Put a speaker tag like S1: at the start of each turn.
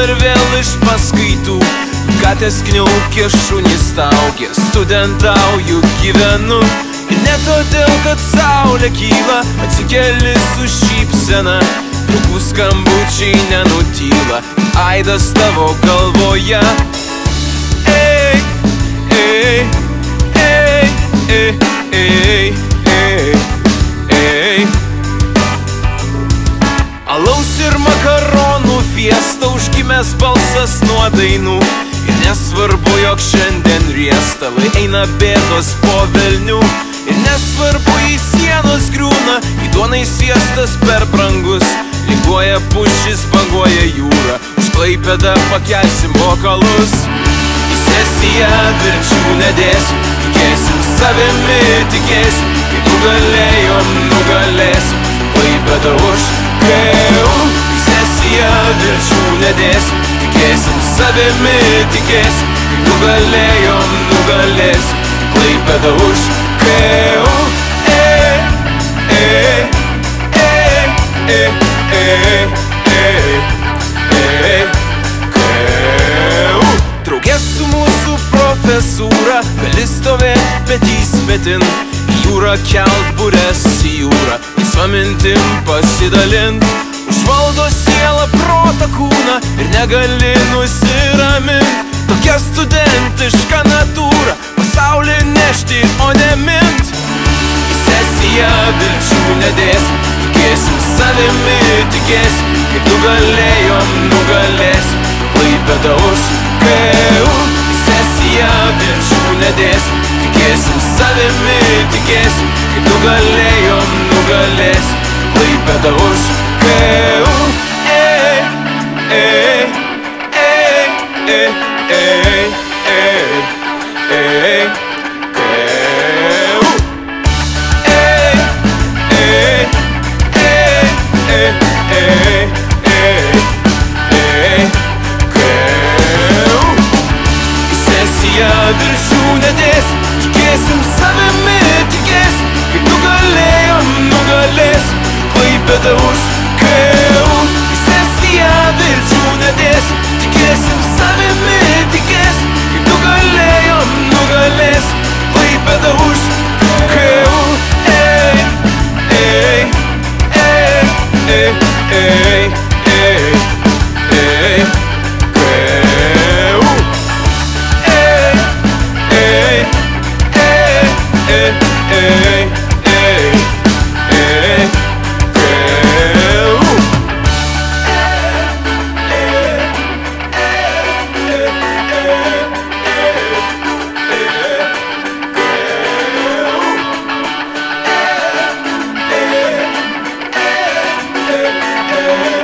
S1: dabar vėl iš paskaitų. Katės kniaukė, šunys staugė, studentauju, gyvenu. Ir ne todėl, kad saulė kyla, atsikeli su šypsena. Draugų skambučiai nenutyla, aidas tavo galvoje. Ei, ei, ei, ei, ei, ei, ei. Alaus ir makaronų fiesta, užgimęs balsas nuo dainų. Ir nesvarbu, jog šiandien riestalai eina bėdos po velnių. Ir nesvarbu, į sienos griūna, į duonai sviestas per brangus. Linguoja pušis, banguoja jūra, už Klaipėdą pakelsim bokalus. Į sesiją vilčių nedėsim, tikėsim savimi, tikėsim, kai nugalėjom, nugalėsim, Klaipėdą už KU. Į sesiją vilčių nedėsim, tikėsim savimi, tikėsim, kai nugalėjom, nugalėsim, Klaipėdą už KU. Draugė su mūsų profesūra gali stovėt petys petin, į jūrą kelt bures, į jūrą laisva mintim pasidalint. Užvaldo sielą, protą, kūną ir negali nusiramint. Tokia studentiška natūra, pasaulį nešti, o ne mint. Į sesiją vilčių nedėsim, tikėsim savimi, tikėsim, kaip nugalėjom, nugalėsim, Klaipėdą už KU. Į sesiją vilčių nedėsim, tikėsim savimi, tikėsim, kaip nugalėjom, nugalėsim, Klaipėdą už KU. Ei, ei, ei, ei, ei, ei, ei, KU. Ei, ei, ei, ei, ei, ei, ei, KU. Į sesiją viršų nedėsim, tikėsim savimi, tikėsim, kaip nugalėjom, nugalėsim, Klaipėdą už KU. Į sesiją viršų nedėsim, tikėsim savimi, tikėsim, kaip nugalėjom, nugalėsim, Klaipėdą už KU. Ei, ei, ei, ei, ei, ei, ei, KU. Ei, ei, ei, ei, ei, ei, ei, KU. Hey.